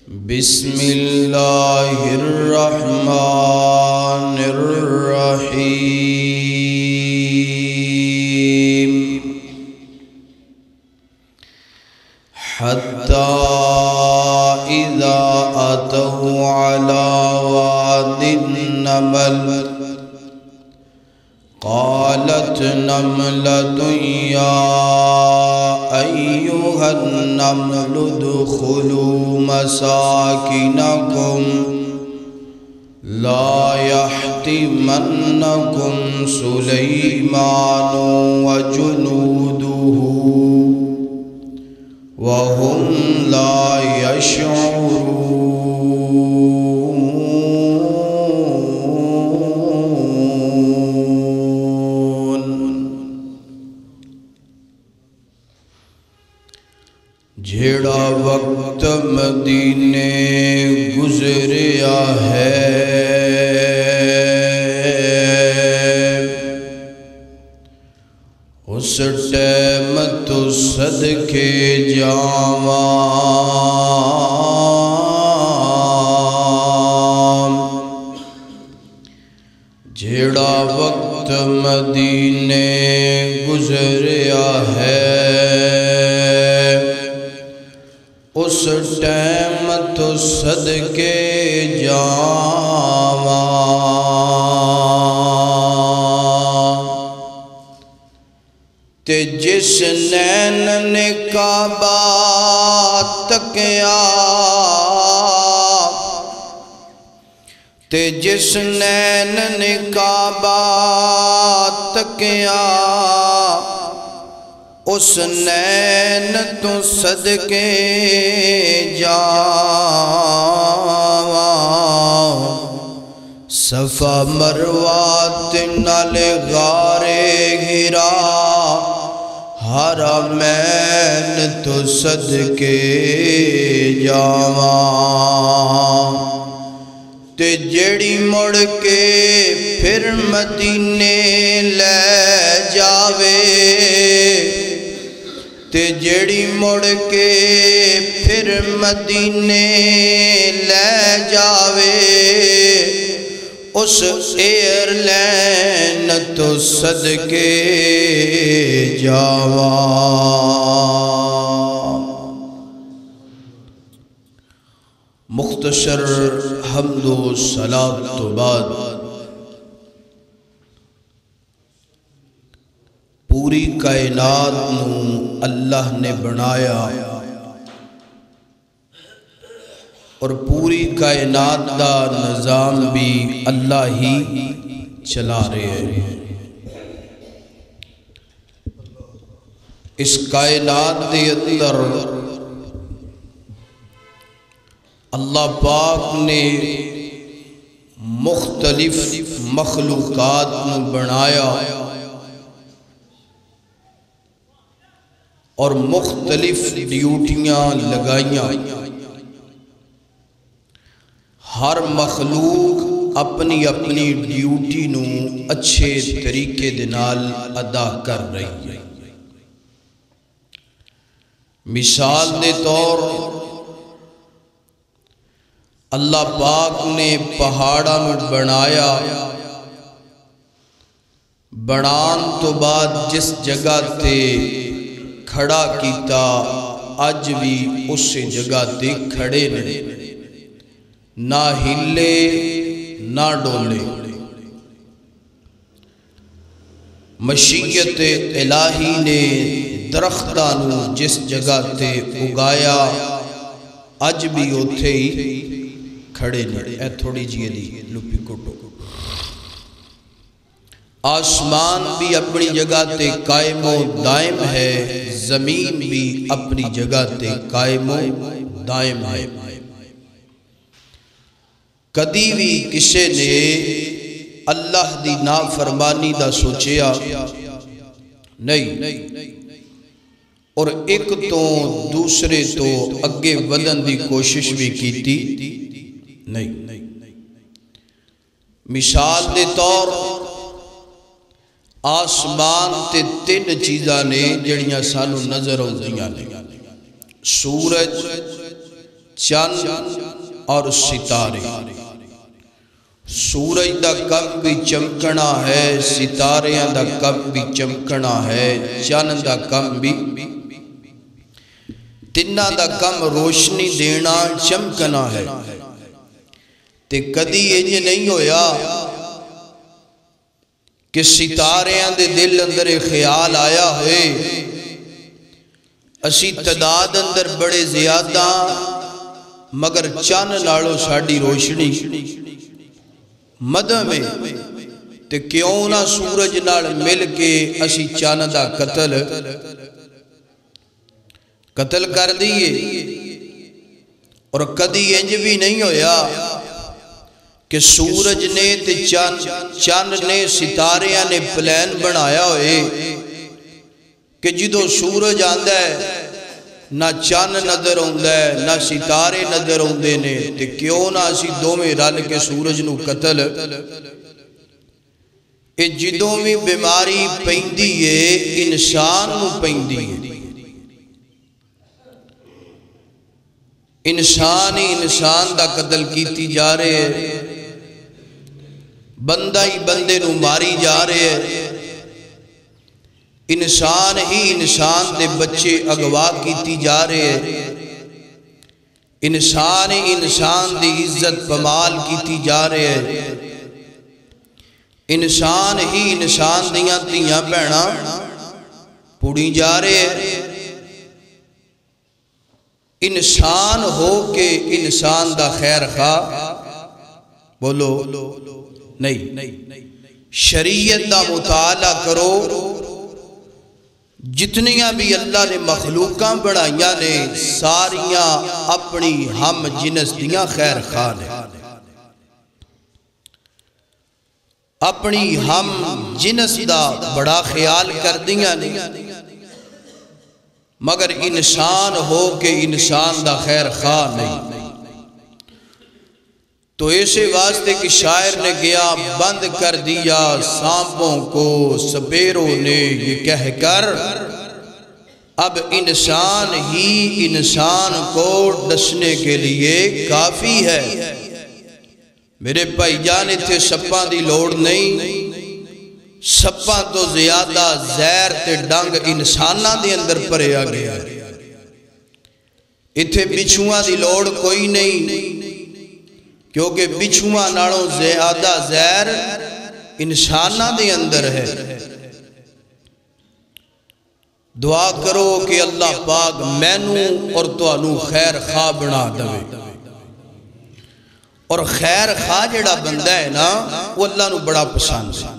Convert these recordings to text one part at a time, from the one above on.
بسم اللہ الرحمن الرحیم حتی اذا اتوا علی واد النمل قالت نملة یا أيها النمل ادخلوا مساكنكم لا يحطمنكم سليمان وجنوده وهم لا يشعرون جھیڑا وقت مدینے گزریا ہے اس ٹائم تو صدقے جاواں جھیڑا وقت مدینے گزریا ہے اس ٹائم تو صدقے جاواں تے جس نین نے کعبہ تکیا تے جس نین نے کعبہ تکیا اس نین تو صدقے جاواں صفا مروہ نال غار ہرا حرمین تو صدقے جاواں تے جڑی مڑ کے پھر مدینے لے جاوے تے جڑی مڑ کے پھر مدینے لے جاوے اس ایئر لین تو صدقے جاواں مختصر حمد و صلاۃ تو بعد پوری کائنات نو اللہ نے بنایا اور پوری کائنات دا نظام بھی اللہ ہی چلا رہے ہیں اس کائنات دے اندر اللہ پاک نے مختلف مخلوقات نو بنایا اور مختلف ڈیوٹیاں لگائیاں ہر مخلوق اپنی اپنی ڈیوٹی نو اچھے طریقے دے نال ادا کر رہی ہے مثال دے طور اللہ پاک نے پہاڑاں نو بنایا بنان تو بعد جس جگہ تے کھڑا کیتا اج بھی اس جگہ تے کھڑے نے نہ ہلے نہ ڈولے مشیت الہی نے درختاں نو جس جگہ تے اگایا اج بھی اوتھے ہی کھڑے نے اے تھوڑی جی دی لپی کوٹو آسمان بھی اپنی جگہ تے قائم و دائم ہے زمین بھی اپنی جگہ تے قائم و دائم ہے کدی بھی کسے نے اللہ دی نافرمانی دا سوچیا نہیں اور ایک تو دوسرے تو اگے ودن دی کوشش بھی کیتی نہیں مثال دے طور آسمان تے تین چیزاں نے جڑیاں سانو نظر آؤندیاں نے سورج چند اور ستارے. سورج دا کب بھی چمکنا ہے، ستاریاں دا کب بھی چمکنا ہے، چند دا کم بھی، تنہ دا کم روشنی دینا چمکنا ہے. تے کدی انج نہیں ہویا کہ ستاریاں دے دل اندر خیال آیا ہوئے اسی تعداد اندر بڑے زیادہ مگر چند نالوں ساڑی روشنی مدہ میں، تے کیوں نہ سورج نال مل کے اسی چند دا قتل کر دیئے. اور کدی انج بھی نہیں ہویا کہ سورج نے تے چند نے ستاریاں نے پلان بنایا ہوئے کہ جدو سورج آندہ ہے نہ چند نظر ہوندہ ہے نہ ستارے نظر ہوندے نے، تے کیوں نہ اسی دو میں رل کے سورج نو قتل. اے جدوں میں بیماری پیندی ہے انسان نو پیندی ہے. انسان ہی انسان دا قتل کیتی جا رہے ہے، بندہ ہی بندے نو ماری جا رہے ہے، انسان ہی انسان دے بچے اغوا کیتی جا رہے ہیں، انسان ہی انسان دی عزت پمال کیتی جا رہے ہیں، انسان ہی انسان دیاں تیاں بہنا پوڑی جا رہے ہیں. انسان ہو کے انسان دا خیر خواہ بولو نہیں. شریعت دا مطالعہ کرو، جتنیاں بھی اللہ نے مخلوقاں بڑھائیاں نے ساریاں اپنی ہم جنس دیاں خیر خواہ نے، اپنی ہم جنس دا بڑا خیال کر دیاں نے، مگر انسان ہو کے انسان دا خیر خواہ نہیں. تو ایسے واسطے کہ شاعر نے گیا بند کر دیا سانپوں کو سپیروں نے یہ کہہ کر، اب انسان ہی انسان کو ڈسنے کے لیے کافی ہے. میرے بھائی جان اتھے سپاں دی لوڑ نہیں، سپاں تو زیادہ زہر تے ڈنگ انساناں دے اندر پریا گیا. اتھے بچھواں دی لوڑ کوئی نہیں، کیونکہ بچھواں نالوں زیادہ زہر انساناں دے اندر ہے. دعا کرو کہ اللہ پاک مینوں اور تانوں خیر خواہ بنا دوے. اور خیر خواہ جڑا بندہ ہے نا وہ اللہ نو بڑا پسند ہے.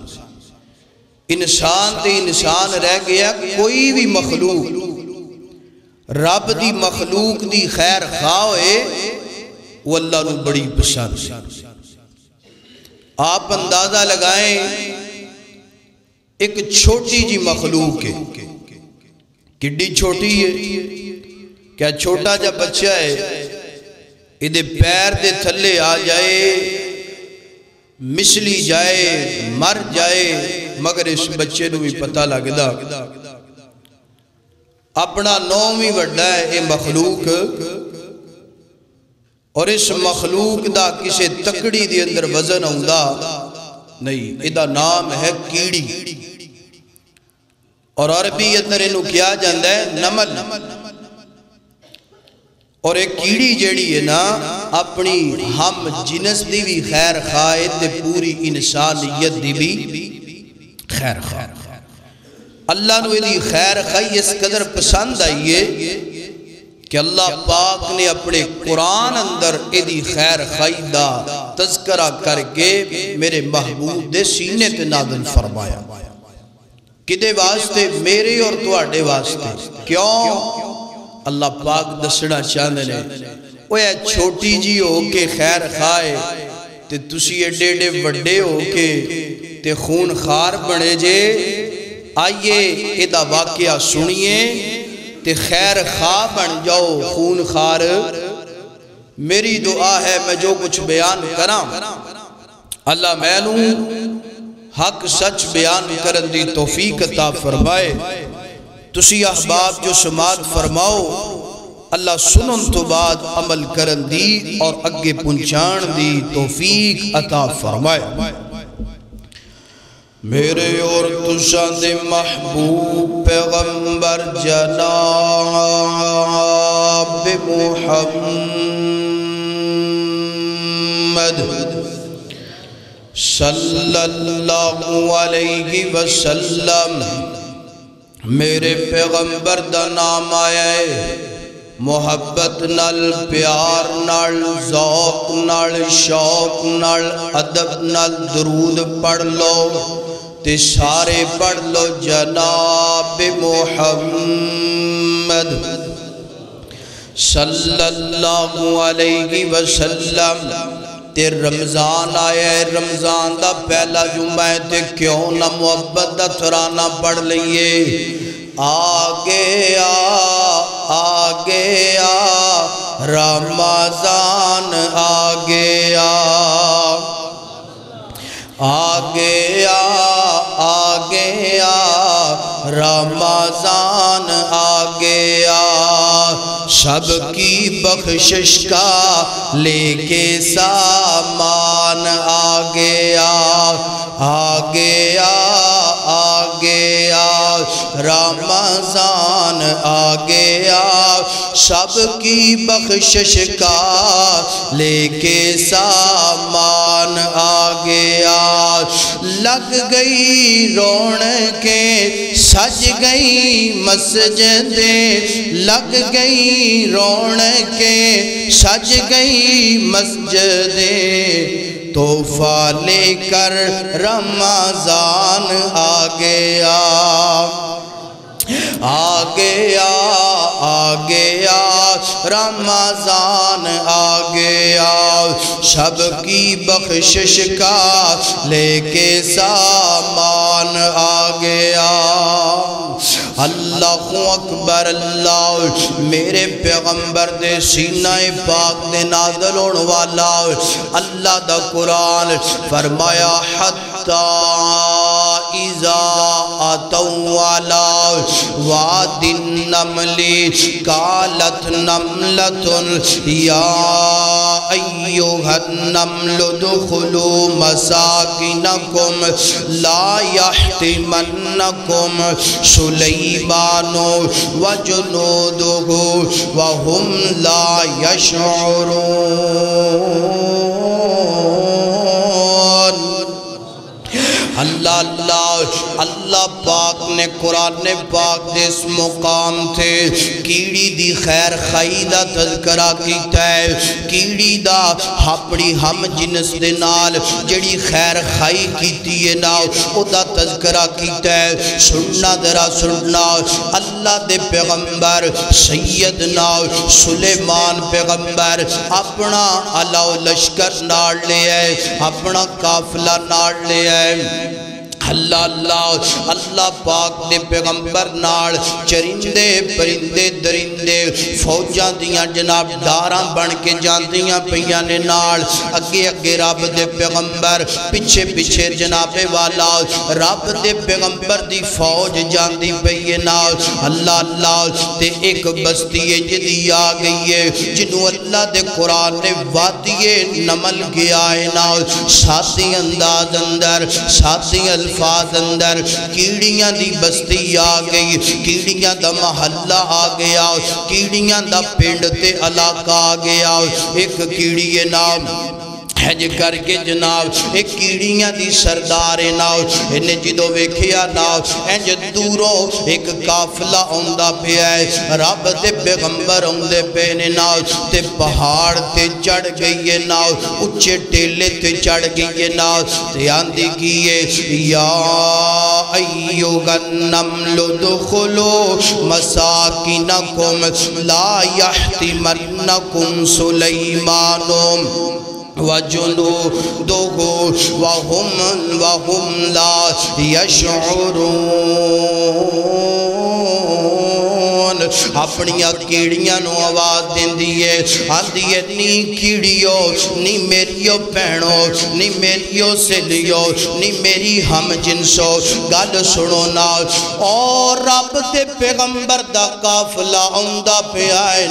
انسان تے انسان رہ گیا، کوئی بھی مخلوق رب دی مخلوق دی خیر خواہ ہوئے وہ اللہ نو بڑی پسند ہے. آپ اندازہ لگائیں ایک چھوٹی جی مخلوق ہے، کڈی چھوٹی ہے، کیا چھوٹا جا بچہ ہے ادھے پیر دے تھلے آ جائے مسلی جائے مر جائے، مگر اس بچے نو بھی پتہ لگدا اپنا نوم ہی وڈا ہے اے مخلوق، اور اس مخلوق دا کسے تکڑی دے اندر وزن ہوندا نہیں. ادھا نام ہے کیڑی، اور عربی اندر انہوں کیا جاندہ ہے نمل. اور ایک کیڑی جیڑی ہے نا اپنی ہم جنس دی بھی خیر خواہ تے پوری انسانیت دی بھی خیر خواہ. اللہ نو دی خیر خواہ اس قدر پسند آئیے کہ اللہ پاک نے اپنے قرآن اندر دی خیر خواہ دا تذکرہ کر کے میرے محبوب دے سینے تے نازل فرمایا. کدے واسطے؟ میرے اور تواڈے واسطے. کیوں؟ اللہ پاک دسنا چاہندے نے وہ اے چھوٹی جی ہو کے خیر خائے تے تسی ایڈے ایڈے وڈے ہو کے تے خون خار بنے جے. آئیے ایدہ واقعہ سنیے تے خیر خواہ بن جاؤ خون خار. میری دعا ہے میں جو کچھ بیان کراں اللہ مینوں حق سچ بیان کرن دی توفیق عطا فرمائے. تسی احباب جو سماعت فرماؤ اللہ سنن تو بعد عمل کرن دی اور اگے پہنچان دی توفیق عطا فرمائے۔ میرے اور تشاں دے محبوب پیغمبر جناب محمد صلی اللہ علیہ وسلم، میرے پیغمبر دا نام آیا ہے، محبت نال، پیار نال، ذوق نال، شوق نال، ادب نال درود پڑھ لو تے سارے پڑھ لو جناب محمد صلی اللہ علیہ وسلم۔ تے رمضان آیا ہے، رمضان دا پہلا جمعہ ہے تے کیوں نہ محبت دا ترانہ پڑھ لئیے۔ آگے آ رمضان آگے آ رمضان آگے آ، سب کی بخشش کا لے کے سامان آگے آ رمضان آگے آ، سب کی بخشش کا لے کے سامان آگے آ۔ لگ گئی رونقیں سج گئی مسجدیں، لگ گئی رونقیں سج گئی مسجدیں، تحفہ لے کر رمضان آگے آ رمضان آگے آ، سب کی بخشش کا لے کے سامان آگے آ۔ اللہ اکبر اللہ، میرے پیغمبر دے سینہ پاک دے نازل ہونے والا اللہ دا قرآن فرمایا حتی اذا اتوا علی واد النمل قالت نملۃ یا ایھا النمل ادخلوا مساکنکم لا یحطمنکم سلیمان وجنودہ وہم لا یشعرون۔ اللہ پاک نے قرآن پاک دے اس مقام تھے کیڑی دی خیر خائی دا تذکرہ کیتا ہے، کیڑی دا اپنی ہم جنس دے نال جڑی خیر خائی کیتی ہے نا او دا تذکرہ کیتا ہے۔ سننا درا سننا، اللہ دے پیغمبر سیدنا سلیمان پیغمبر اپنا علاؤ لشکر نال لے آئے، اپنا قافلہ نال لے آئے۔ اللہ پاک دے پیغمبر نال چرندے پرندے درندے فوجاں دیاں جناب داراں بن کے جاندیاں پیاں نے نال، اگے اگے رب دے پیغمبر، پچھے پچھے جناب والا رب دے پیغمبر دی فوج جاندی پئی نال۔ اللہ تے ایک بستی جدی آ گئی ہے جنوں اللہ دے قرآن نے وادی نمل گیا ہے نال، سادی انداز اندر سادی الفاظ اندر کیڑیاں دی بستی آ گئی، کیڑیاں دا محلہ آ گیا، کیڑیاں دا پنڈ تے علاقہ آ گیا۔ ایک کیڑی نام حج کر کے جناب ایک کیڑیاں دی سردار ناؤ انہیں جدو ویکھیا ناؤ انج دوروں ایک قافلہ اوندہ پہ آئے، رب دے پیغمبر اوندے پینے ناؤ تے پہاڑ تے چڑھ گئی ناؤ، اچھے ٹیلے تے چڑھ گئی ناؤ تے آندھی کیے یا ایھا النمل ادخلوا مساکنکم لا یحطمنکم سلیمان وجنودہ وہم لا یشعرون۔ سون اپنی کیڑیاں نو آواز دیندی ہے آندی ہے نی کیڑیو نی میریو پہنو نی میریو سلیو نی میری ہم جنسو گل سنو نا اور رب دے پیغمبر دا قافلہ آندا پیا ہے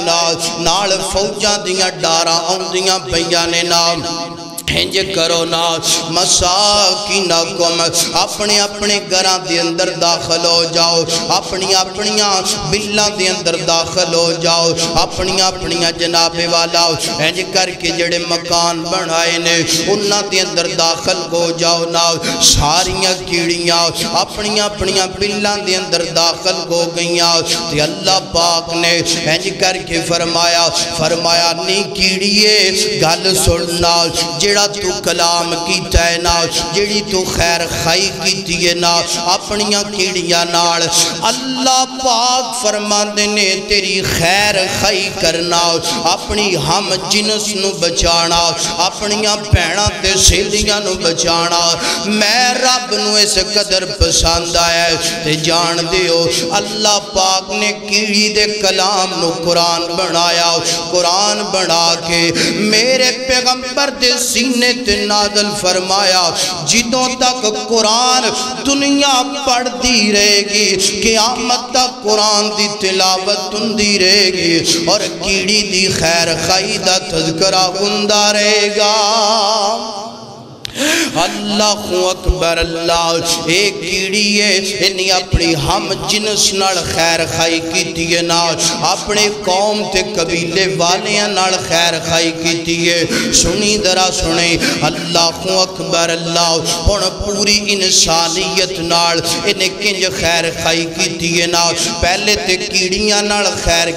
نال فوجاں دیاں ڈاراں آندیاں پیاں نے ہنج کرو نا مساکینکم اپنے اپنے گھراں دے اندر داخل ہو جاؤ اپنی اپنیاں بلاں دے اندر داخل ہو جاؤ اپنی اپنیاں جناب والا ہنج کر کے جڑے مکان بنائے نے انہاں دے اندر داخل ہو جاؤ نا ساریاں کیڑیاں اپنی اپنیاں بلاں دے اندر داخل ہو گئیاں تے اللہ پاک نے ہنج کر کے فرمایا نی کیڑیے گل سننا جڑا تو کلام کیتا ہے نا جڑی تو خیر خائی کیتی ہے نا اپنیاں کیڑیاں نال اللہ پاک فرماندے نے تیری خیر خائی کرنا اپنی ہم جنس نو بچانا اپنیاں بھیناں تے سہیلیاں نو بچانا میں رب نو اس قدر پسند آیا تے جان دیو اللہ پاک نے کیڑی دے کلام نو قرآن بنایا قرآن بنا کے میرے پیغمبر دے سینے تے نازل فرمایا جدوں تک قرآن دنیا پڑھ دی رہے گی قیامت تک قرآن دی تلاوت ہوندی رہے گی اور کیڑی دی خیر خائی دا تذکرہ ہوندا رہے گا اللہ اکبر اللہ ایک کیڑی ہے انہی اپنی ہم جنس نال خیر خائی کیتی ہے نا اپنے قوم تے قبیلے والیاں نال خیر خائی کیتی ہے سنی درہ سنی اللہ اکبر اللہ اور پوری انسانیت نال انہیں کنج خیر خائی کیتی ہے نا پہلے تے کیڑیاں نال خیر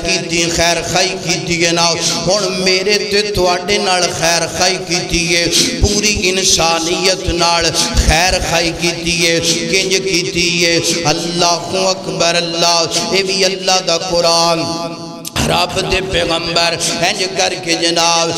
خائی کیتی ہے نا اور میرے تے تواڈے نال خیر خائی کیتی ہے پوری انسانیت نال خیر خائی کیتی ہے کنج کیتی ہے اللہ اکبر اللہ اے بھی اللہ دا قرآن رب دے پیغمبر ہنج کر کے جناب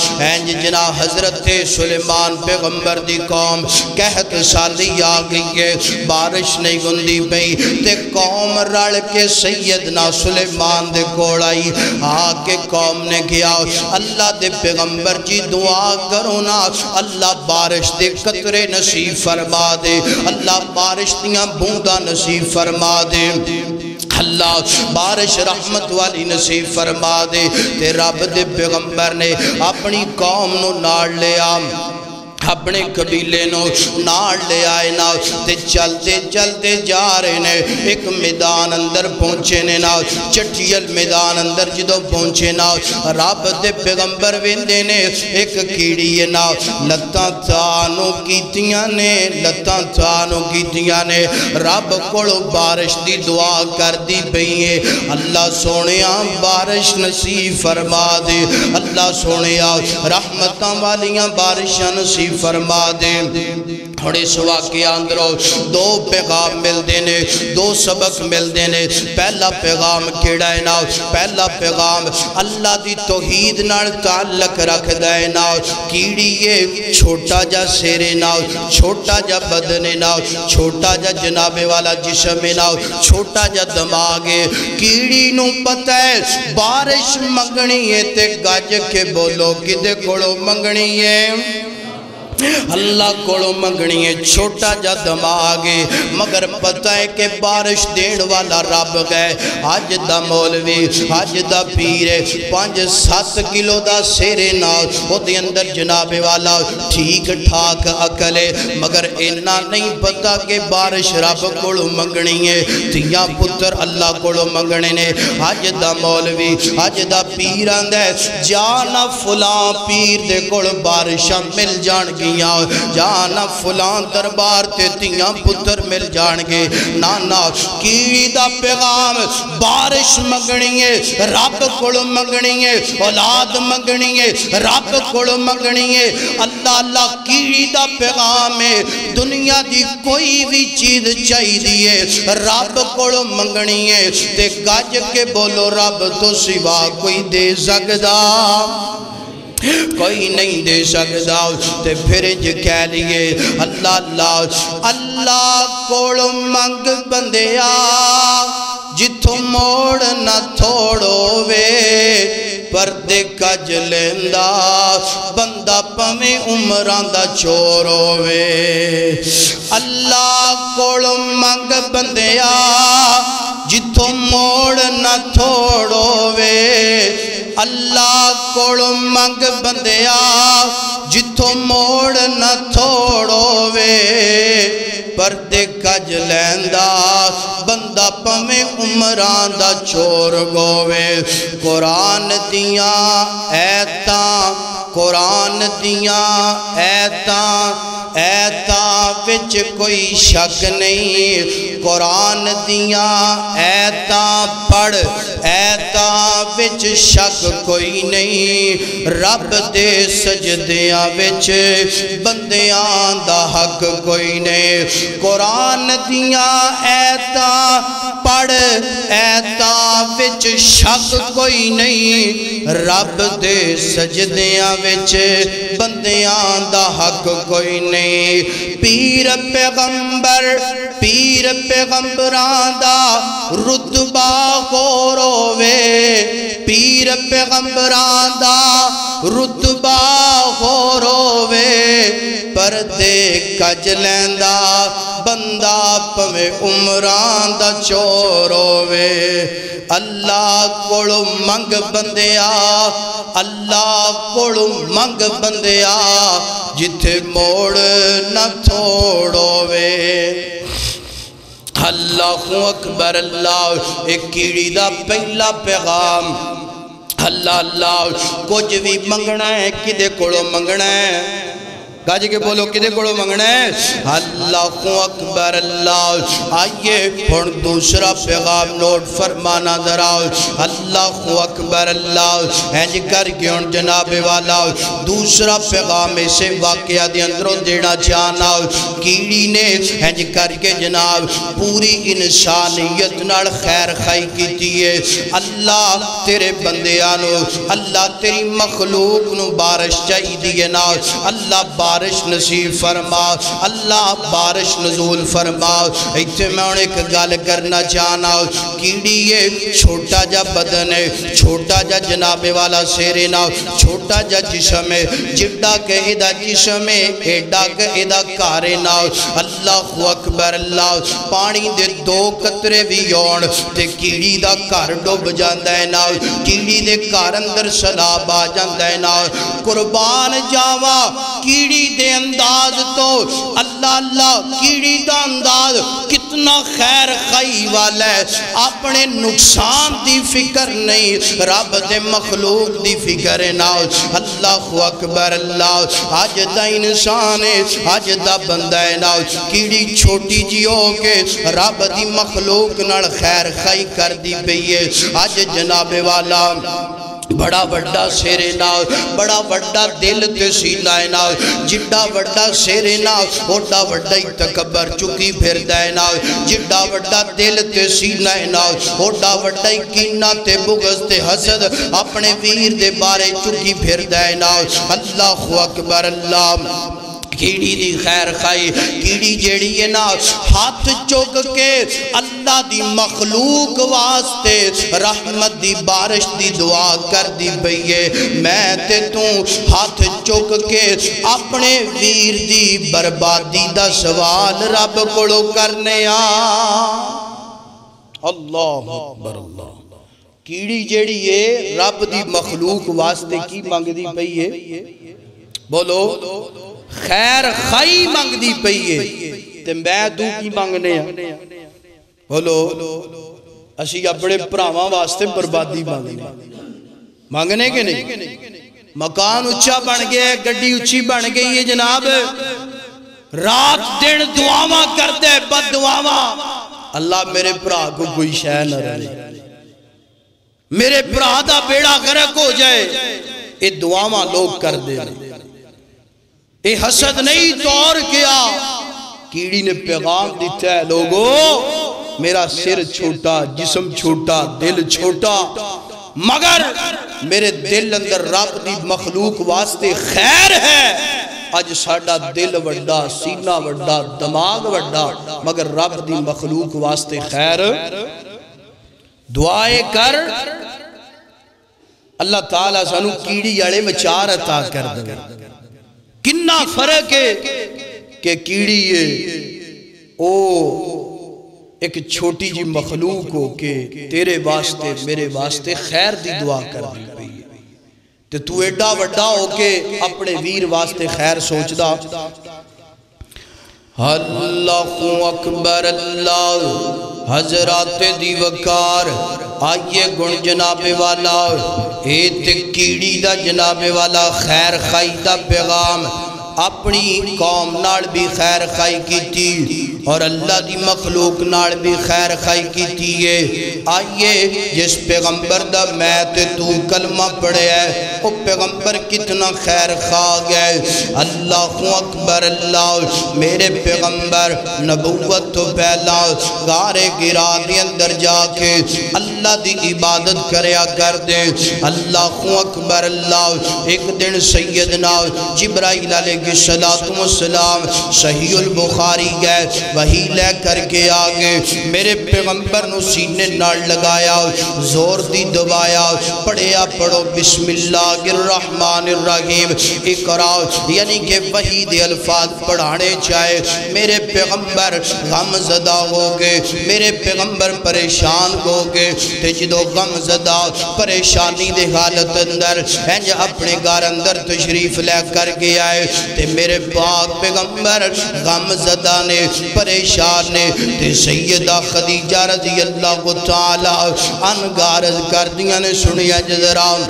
حضرت سلیمان پیغمبر دی قوم کہت سالی آگئی ہے بارش نہیں گندی پئی تے قوم رڑ کے سیدنا سلیمان دے کوڑائی آکے قوم نے کیا اللہ دے پیغمبر جی دعا کرو نا اللہ بارش دے قطرے نصیب فرما دے اللہ بارش دیاں بوندہ نصیب فرما دے اللہ بارش رحمت والی نصیب فرما دے تے رب دے پیغمبر نے اپنی قوم نو نال لے اپنے قبیلے نو نال لے آئے نا تے چلتے جا رہے نے ایک میدان اندر پہنچے نے نا چٹیل میدان اندر جدو پہنچے نا رب دے پیغمبر ویندے نے ایک کیڑی ہے نا لتاں تانو کیتیاں نے رب کولو بارش دی دعا کر دی پئی اللہ سونیا بارش نصیب فرما دے اللہ سونیا رحمتاں والیاں بارشاں نصیب فرما دے اور اس واقعہ اندروں دو پیغام مل دینے دو سبق مل دینے پہلا پیغام کیڑا ہے نا پہلا پیغام اللہ دی توحید نال تعلق رکھ دائے نا کیڑی یہ چھوٹا جا سیرے نا چھوٹا جا بدن نا چھوٹا جا جناب والا جسم نا چھوٹا جا دماغ کیڑی نو پتہ ہے بارش منگنی ہے تے گج کے بولو کدے کھڑو منگنی ہے اللہ کوڑو منگنی ہے چھوٹا جا دماغ مگر پتہ ہے کہ بارش دین والا رب گئے آج دا مولوی آج دا پیر 5-7 کلو دا سیرے نال وہ دے اندر جناب والا ٹھیک ٹھاک عقل ہے مگر اینا نہیں پتہ کہ بارش رب کوڑو منگنی ہے تیاں پتر اللہ کوڑو منگنے نے آج دا مولوی آج دا پیر آندھے جانا فلان پیر دے کوڑ بارشاں مل جان گیا جانا فلان دربار تے تیاں پتر مل جان گے نانا کیڑی دا پیغام بارش منگنی ہے رب کوڑ منگنی ہے اولاد منگنی ہے رب کوڑ منگنی ہے اللہ اللہ کیڑی دا پیغام ہے دنیا دی کوئی بھی چیز چاہی دیئے رب کوڑ منگنی ہے تے گج کے بولو رب تو سوا کوئی دے سکدا کوئی نہیں دے سکتا تے پھر جو کہہ لیے اللہ اللہ اللہ کوڑ منگ بندیا جتھوں موڑ نہ تھوڑو وے پردے کج لیندہ بندہ پمیں عمران دا چورو وے اللہ کول منگ بندیا جتھوں موڑ نہ تھوڑو وے اللہ کول منگ بندیا جتھوں موڑ نہ تھوڑو وے پردے کج لیندہ بندہ پمیں عمران دا چور گووے قرآن دیاں ایتاں قرآن دیاں ایتاں وچ کوئی شک نہیں قرآن دیاں ایتاں پڑھ ایتاں وچ شک کوئی نہیں رب دے سجدیاں وچ بندیاں دا حق کوئی نہیں قرآن دیاں ایتاں پڑھ ایتاں وچ شک کوئی نہیں رب دے سجدیاں وچ بندیاں دا حق کوئی نہیں پیر پیغمبران دا رتبہ غورو وے پیر پیغمبران دا رتبہ غورو وے پردے کج لیندہ بندہ پویں عمران دا چورو وے اللہ کولو منگ بندیا اللہ کولو منگ بندیا جتھے موڑ نہ تھوڑو وے اللہ اکبر اللہ ایک کیڑی دا پہلا پیغام اللہ کچھ بھی منگنا ہے کدے کولو منگنا ہے گاجی کے بولو کدے کولو منگنا ہے اللہ اکبر اللہ آئیے پھر دوسرا پیغام نوٹ فرمانا دراؤ اللہ اکبر اللہ اینج کر کے ان جناب والا دوسرا پیغام اسے واقعہ دی اندروں دینا چاہنا کیڑی نے اینج کر کے جناب پوری انسانیت نال خیر خائی کی دیئے اللہ تیرے بندیانو اللہ تیری مخلوق نو بارش چاہی دیئے نا اللہ بارش نصیب فرما اللہ بارش نزول فرما ایتے میں انہیں ایک گال کرنا چاہنا کیڑی یہ چھوٹا جا بدن ہے چھوٹا جا جناب والا سیرے نا چھوٹا جا جسم ہے جڑا کہ ایدہ جسم ہے ایڈا کہ ایدہ کارے نا اللہ اکبر اللہ پانی دے دو قطرے بھی یون تے کیڑی دا کار ڈوب جاندہ ہے نا کیڑی دے کار اندر سلاب آ جاندہ ہے نا قربان جاوا کیڑی دے انداز تو اللہ کیڑی دا انداز کتنا خیر خائی والا ہے اپنے نقصان دی فکر نہیں رب دے مخلوق دی فکر ہے نا اللہ اکبر اللہ آج دا انسان ہے آج دا بندہ ہے نا کیڑی چھوٹی جی ہو کے رب دی مخلوق نال خیر خائی کر دی پئیے آج جناب والا بڑا وڈا سیرے نا بڑا وڈا دل تے سیلائے نا جڈا وڈا سیرے نا اوڈا وڈا ہی تکبر چکی پھر دائے نا جڈا وڈا دل تے سیلائے نا اوڈا وڈا ہی کینہ تے بغض تے حسد اپنے ویر دے بارے چکی پھر دائے نا اللہ اکبر اللہ کیڑی دی خیر خائی کیڑی جیڑی ہے نا ہاتھ چوک کے اللہ دی مخلوق واسطے رحمت دی بارش دی دعا کر دی بھئیے میں تے تو ہاتھ چوک کے اپنے ویر دی بربادی دا سوال رب کڑو کرنے اللہ اکبر اللہ کیڑی جیڑی ہے رب دی مخلوق واسطے کی مانگ دی بھئیے بولو خیر خائی مانگ دی پئیے تے میں دو کی مانگنے ہیں بولو اسی اپنے پراواں واسطے بربادی مانگنے کے نہیں مکان اچھا بن گئے گڈی اچھی بن گئی ہے جناب رات دن دعاواں کر دے بد دعاواں اللہ میرے پرا کو کوئی شے نہ رہے میرے پرا دا بیڑا غرق ہو جائے یہ دعاواں لوگ کر دے اے حسد نہیں دور کیا کیڑی نے پیغام دیتا ہے لوگو میرا سر چھوٹا جسم چھوٹا دل چھوٹا مگر میرے دل اندر رب دی مخلوق واسطے خیر ہے اج ساڑا دل وڈا سینہ وڈا دماغ وڈا مگر رب دی مخلوق واسطے خیر دعائے کر اللہ تعالیٰ سانو کیڑی اڑے وچار عطا کر دے کنا فرق ہے کہ کیڑی او ایک چھوٹی جی مخلوق ہو کہ تیرے واسطے میرے واسطے خیر دی دعا کر دی پئی تے تو ایڈا وڈا ہو کے اپنے ویر واسطے خیر سوچ دا اللہ اکبر اللہ حضرات دی وقار آئیے گن جناب والا ایت کیڑی دا جناب والا خیر خائی دا پیغام اپنی قوم نال بھی خیر خائی کی تھی اور اللہ دی مخلوق نال بھی خیر خائی کی تھی آئیے جس پیغمبر دا میں تے تو کلمہ پڑھے ہے وہ پیغمبر کتنا خیر خواہ گئے اللہ اکبر اللہ میرے پیغمبر نبوت تو پہلا غارِ گرا دی اندر جا کے اللہ دی عبادت کریا کر دے اللہ اکبر اللہ ایک دن سیدنا جبرائیل علیہ السلام صحیح البخاری گئے وہی لے کر کے آگے میرے پیغمبر نو سینے نال لگایا زور دی دبایا پڑھیا پڑھو بسم اللہ الرحمن الرحیم اقرا یعنی کہ وہی دے الفاظ پڑھانے چاہے میرے پیغمبر غم زدہ ہو گئے میرے پیغمبر پریشان ہو گئے تے جدو غم زدہ پریشانی دے حالت اندر انج اپنے گھر اندر تشریف لے کر گیا ہے تے میرے پاک پیغمبر غم زدہ نے پریشان نے تے سیدہ خدیجہ رضی اللہ تعالیٰ انگارز کر دیا نے سنیا جذران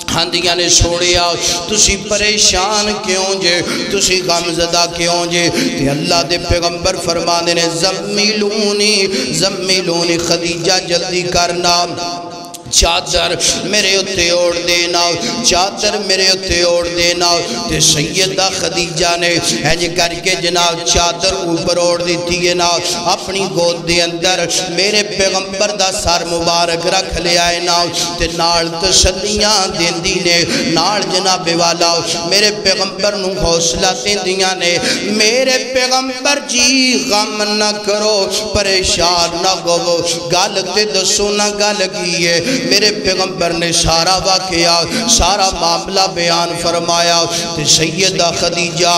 ہاندیاں نے سوڑیا تسی پریشان کیوں جے تسی غمزدہ کیوں جے تے اللہ دے پیغمبر فرمانے نے زمیلونی خدیجہ جلدی کرنا چادر میرے اتے اوڑ دینا چادر میرے اتے اوڑ دینا تے سیدہ خدیجہ نے اینج کر کے جناب چادر اوپر اوڑ دیتی ہے نا اپنی گود دے اندر میرے پیغمبر دا سر مبارک رکھ لے آئے نا تے نال تسلیاں دین دی نے نال جناب والا میرے پیغمبر نو حوصلہ دین دیاں نے میرے پیغمبر جی غم نہ کرو پریشان نہ گو گال تے دسو نہ گال گئیے میرے پیغمبر نے سارا واقعہ سارا معاملہ بیان فرمایا تے سیدہ خدیجہ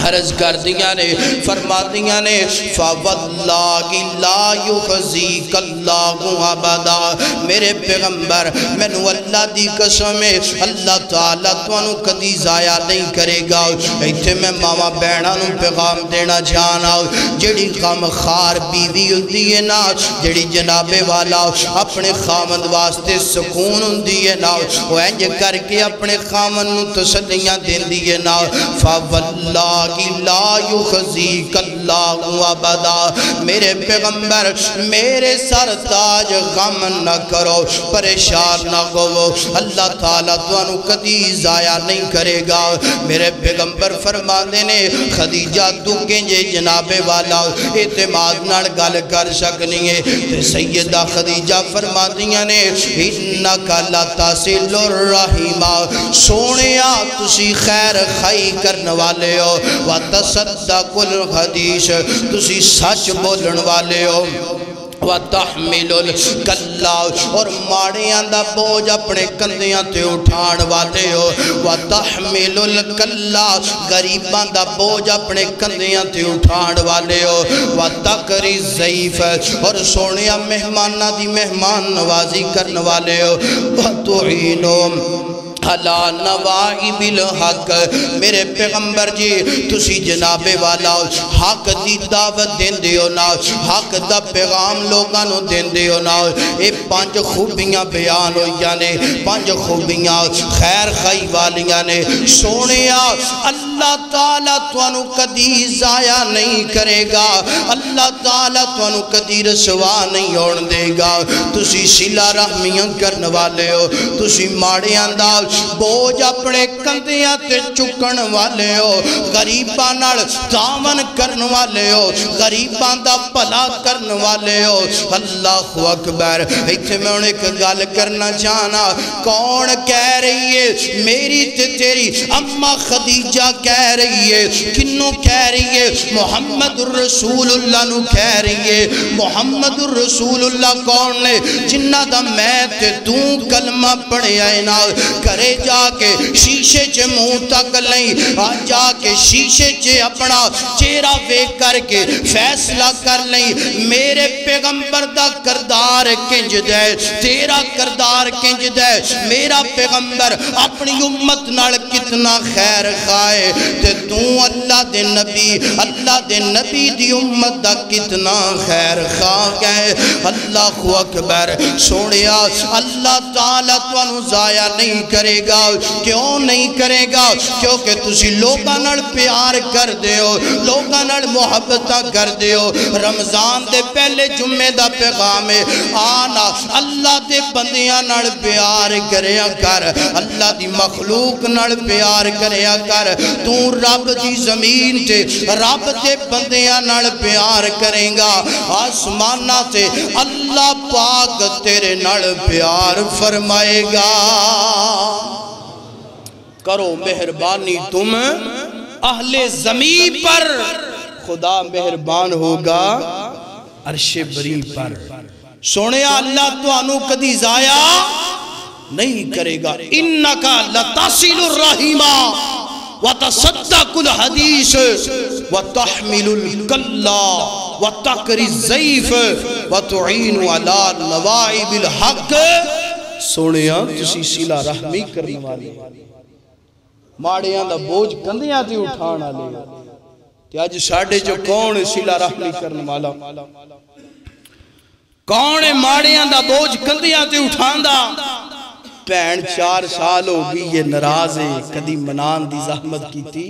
عرض کر دیا نے فرما دیا نے فَوَاللَّهِ لَا يُخْزِيكَ اللَّهُ عَبَدًا میرے پیغمبر مینو اللہ دی قسم ہے اللہ تعالیٰ توانو کدی ضائع نہیں کرے گا ایتھے میں ماما بہناں نو پیغام دینا چاہنا جڑی غم خار بیوی ہوندی ہے نا جڑی جناب والا اپنے خامد واسطے سکون ہوندی ہے نا وہ انج کر کے اپنے خامد نو تسلیاں دیندی ہے نا فَوَاللَّهِ لا یخزیک اللہ ابدا میرے پیغمبر میرے سر تاج غم نہ کرو پریشان نہ ہو اللہ تعالیٰ توانو کدی ضائع نہیں کرے گا میرے پیغمبر فرما دینے خدیجہ تو گنجے جناب والا اعتماد نال گل کر سکنی ہے تے سیدہ خدیجہ فرما دیا نے انکا لتصل الرحیمہ سونیا تسی خیر خائی کرن والے ہو وَتَصَدَّقُ الْحَدِيث تسی سچ بولن والے ہو وَتَحْمِلُ الْكَلَّا اور ماڑیاں دا بوجھ اپنے کندیاں تے اٹھان والے ہو وَتَحْمِلُ الْكَلَّا غریباں دا بوجھ اپنے کندیاں تے اٹھان والے ہو وَتَقْرِ الضَّيْفَ اور سونیا مہمانہ دی مہمان نوازی کرن والے ہو وَتُعِينُ حلا نوائب الحق میرے پیغمبر جی تسی جناب والا حق دی دعوت دین دیو نا حق دا پیغام لوگانو دین دیو نا اے 5 خوبیاں بیان ہو یانے 5 خوبیاں خیر خائی والیاں نے سونیا اللہ تعالیٰ توانو کدی ضائع نہیں کرے گا اللہ تعالیٰ توانو کدی رسوا نہیں ہون دے گا تسی صلہ رحمیاں کرن والے ہو تسی ماڑیاں دا بوجھ اپنے کندیاں تے چکن والے ہو غریباں نال تعاون کرن والے ہو غریباں دا بھلا کرن والے ہو اللہ اکبر ایتھے میں انہیں ایک گل کرنا چاہنا کون کہہ رہی ہے میری تے تیری اماں خدیجہ کہہ رہی ہے، کنوں کہہ رہی ہے؟ محمد الرسول اللہ نو کہہ رہی ہے۔ محمد الرسول اللہ کون نے؟ جنہ دا میں تے تو کلمہ پڑھے آئے نا، کرے جا کے شیشے چے منہ تک لیں، آ جا کے شیشے چے اپنا چہرہ وے کر کے فیصلہ کر لیں، میرے پیغمبر دا کردار کنج دے، تیرا کردار کنج دے، میرا پیغمبر اپنی امت نال کتنا خیر خائے، تے تو اللہ دے نبی دی امت دا کتنا خیر خواہ گئے۔ اللہ اکبر۔ سونیا اللہ تعالیٰ تانوں ضائع نہیں کرے گا۔ کیوں نہیں کرے گا؟ کیونکہ تسی لوگاں نال پیار کر دیو، لوگاں نال محبتہ کر دیو۔ رمضان دے پہلے جمعے دا پیغام ہے، آنا اللہ دے بندیاں نال پیار کریا کر، اللہ دی مخلوق نال پیار کریا کر۔ تو رب دی زمین تے رب دے بندیاں نال پیار کریں گا، آسمانہ تے اللہ پاک تیرے نال پیار فرمائے گا۔ کرو مہربانی تم اہل زمین پر، خدا مہربان ہوگا عرش بری پر۔ سونے اللہ تو انو کدی ضائع نہیں کرے گا۔ انکا لتصل الرحیمہ وتصدق الحدیث وتحمل الکلا وتقری الضیف وتعین علی نوائب الحق۔ سونیا تسی صلہ رحمی کرنے والی، ماڑیاں دا بوجھ کندیاں تے اٹھانا لے، تے آج ساڑھے جو کون صلہ رحمی کرنے والا؟ کون ماڑیاں دا بوجھ کندیاں تے اٹھاندا؟ پین 4 سال ہو گئی یہ ناراض ہے، کدی منان دی زحمت کی تھی۔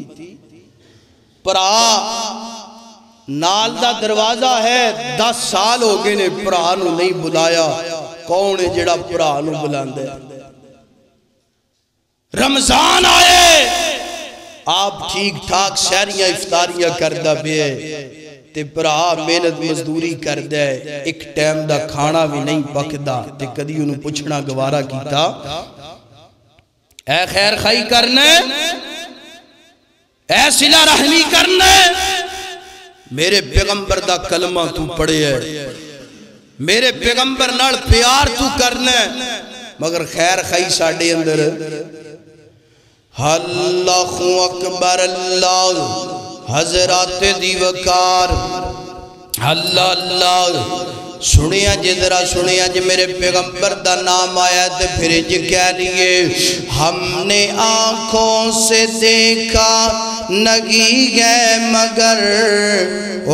پرا نال دا دروازہ ہے، 10 سال ہو گئے نے پرا نو نہیں بلایا۔ کون ہے جڑا پرا نو بلاندے؟ رمضان آئے، آپ ٹھیک ٹھاک سہریاں افطاریاں کردہ بھی ہے، تے پرا محنت مزدوری کردہ ہے، ایک ٹائم دا کھانا بھی نہیں پکدا، تے کدی انہوں پوچھنا گوارا کیتا اے خیر خائی کرنے، اے صلہ رحمی کرنے، میرے پیغمبر دا کلمہ تو پڑھے ہے، میرے پیغمبر نال پیار تو کرنے، مگر خیر خائی ساڑھے اندر اللہ اکبر اللہ حضرات دیوکار اللہ اللہ سنیا جی ذرا سنیا جی میرے پیغمبر دا نام آیا تے پھر جی کہہ لیے ہم نے آنکھوں سے دیکھا نگی گئے مگر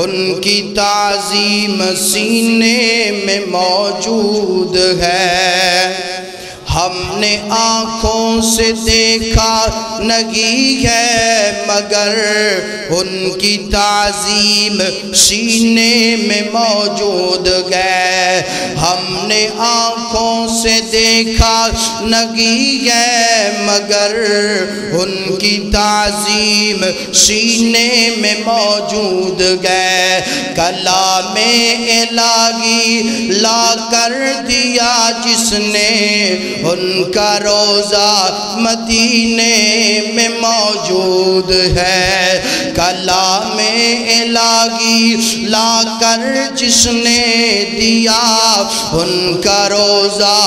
ان کی تعظیم سینے میں موجود ہے ہم نے آنکھوں سے دیکھا نگی ہے مگر ان کی تعظیم سینے میں موجود ہے ہم نے آنکھوں سے دیکھا نگی ہے مگر ان کی تعظیم سینے میں موجود ہے کلام الہی لا کر دیا جس نے ان کا روزہ مدینے میں موجود ہے کلام الہی لا کر جس نے دیا ان کا روزہ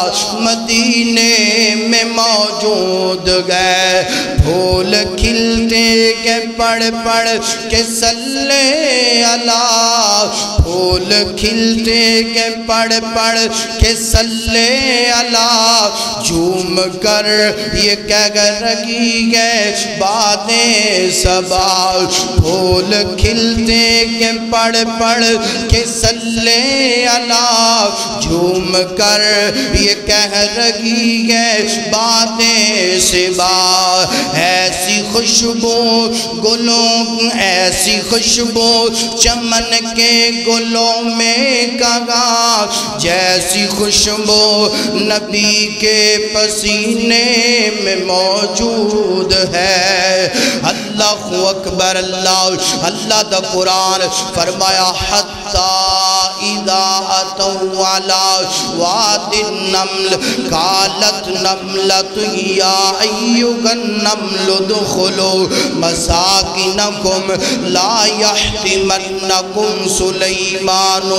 مدینے میں موجود ہے پھول کھلتے کے پڑھ پڑھ کے صلی اللہ پھول کھلتے کے پڑھ پڑھ کے صلی اللہ جھوم کر یہ کہہ رگی ہے باتیں صبا پھول کھلتے کے پڑھ پڑھ کے صلی اللہ جھوم کر یہ کہہ رگی ہے باتیں صبا ایسی خوشبو گلوں ایسی خوشبو چمن کے گلوں میں کہاں جیسی خوشبو نبی کے پسینے میں موجود ہے اللہ اللہ اکبر اللہ اللہ دا قرآن فرمایا حتی اذا اتوا علی واد النمل قالت نملۃ یا ایھا النمل ادخلوا مساکنکم لا یحطمنکم سلیمان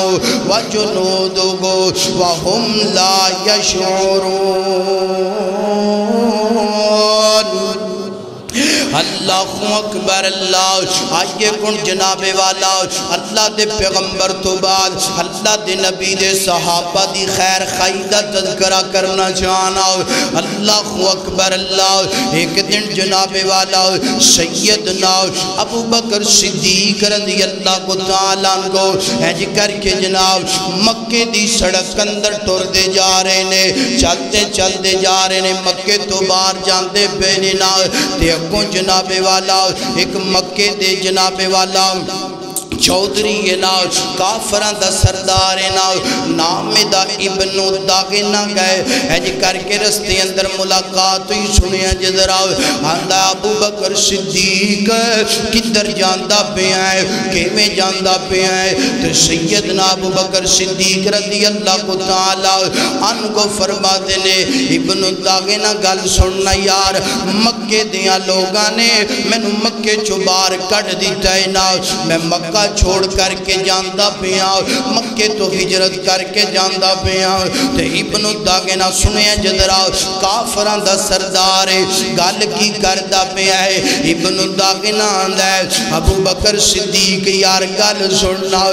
وجنودہ وہم لا یشعرون۔ اللہ اکبر اللہ آئیے کن جناب والا اللہ دے پیغمبر تو بعد اللہ دے نبی دے صحابہ دی خیر خائدہ تذکرہ کرنا چاہنا۔ اللہ اکبر اللہ ایک دن جناب والا سیدنا ابو بکر صدیق رضی اللہ کو تعالیٰ کو حج کر کے جناب مکے دی سڑک اندر ٹر دے جا رہے نے، چلتے چلتے جا رہے نے، مکے تو باہر جاندے پہنے نا تے اگوں جناب والا ایک مکے دے جناب والا چودری ہے نا کافران دا سردار ہے نا نام دا ابن داغنہ گئے حج کر کے رستے اندر ملاقات ہی سنیا جدرا آندہ ابو بکر صدیق کدھر جاندہ پہ آئے کیمیں جاندہ پہ آئے تو سیدنا ابو بکر صدیق رضی اللہ کو تعالیٰ ان کو فرما دینے ابن داغنہ گل سننا یار مکے دیا لوگانے میں نے مکے چبار کٹ دیتا ہے نا میں مکہ چھوڑ کر کے جاندہ پیا مکے تو ہجرت کر کے جاندہ پیا تے ابن داغنہ سنیا جدرا کافران دا سردار گل کی کردہ پیا ہے ابن داغنہ آندہ ہے ابو بکر صدیق یار گل سننا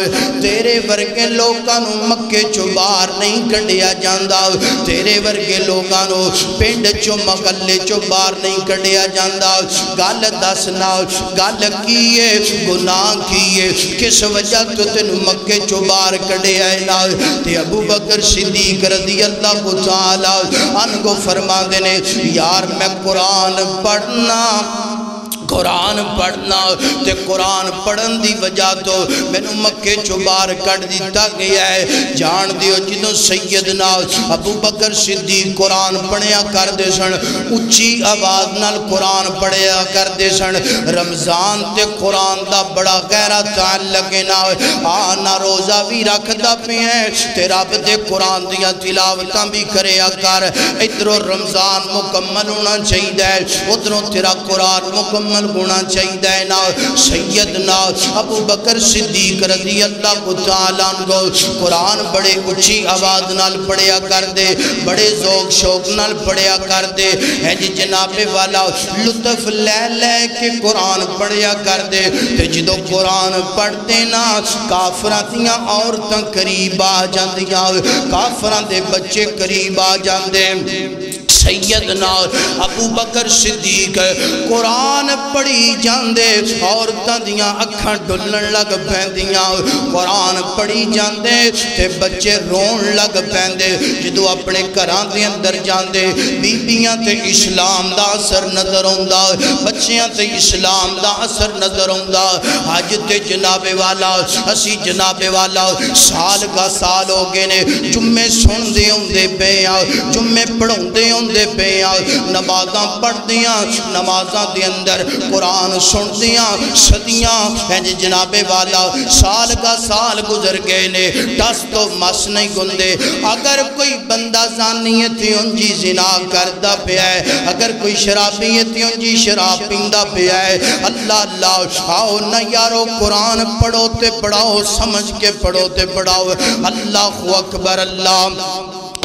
تیرے ورگے لوگانو مکے چبار نہیں کڑیا جاندہ تیرے ورگے لوگانو پینڈ چو مغلے چبار نہیں کڑیا جاندہ گل دسنا گل کیے گناہ کیے کس وجہ تو تین مکے چبار کڑے آئے نا تے ابو بکر صدیق رضی اللہ کو تعالیٰ ان کو فرما دینے یار میں قرآن پڑھنا تے قرآن پڑھن دی وجہ تو میں نے مکے چبار کٹ دیتا گیا ہے جان دیو جنہوں سیدنا ابو بکر صدیق قرآن پڑھیا کر دے سن اچھی آواز نال قرآن پڑھیا کر دے سن رمضان تے قرآن دا بڑا غیرہ تعلق نا آنا روزہ بھی رکھ دا پہ ہیں تے رب دے قرآن دیا تلاوتاں بھی کریا کر ادھروں رمضان مکمل ہونا چاہیے ادھروں تیرا قرآن مکمل ہونا چاہیے نا سیدنا ابو بکر صدیق رضی اللہ کو تعالیٰ کو قرآن بڑے اچھی آواز نال پڑھیا کر دے بڑے ذوق شوق نال پڑھیا کر دے ہے جی جناب والا لطف لے لے کے قرآن پڑھیا کر دے تے جدو قرآن پڑھتے نا کافران دیاں عورتاں قریب آ جاندیاں کافران دے بچے قریب آ جاندے سیدنا ابو بکر صدیق قرآن پڑھی جاندے عورتاں دیاں اکھاں ڈلن لگ پیندیاں قرآن پڑھی جاندے تے بچے رون لگ پیندے جدو اپنے گھران دے اندر جاندے بیبیاں تے اسلام دا اثر نظر ہوندا بچیاں تے اسلام دا اثر نظر ہوندا آج تے جناب والا اسی جناب والا سال کا سال ہو گئے نے جمعے سن دے ہوندے پے جمعے پڑھوں دے ہوندے پہ نمازاں پڑھ دیاں نمازاں دے اندر قرآن سن دیاں صدیاں ہے جناب والا سال کا سال گزر گئے نے ٹس تو مس نہیں گندے اگر کوئی بندہ زانیتی انجی زنا کردہ پہ ہے اگر کوئی شرابیتی انجی شراب پیندہ پہ ہے اللہ اللہ آؤ نہ یارو قرآن پڑھو تے پڑھاؤ سمجھ کے پڑھو تے پڑھاؤ اللہ اکبر اللہ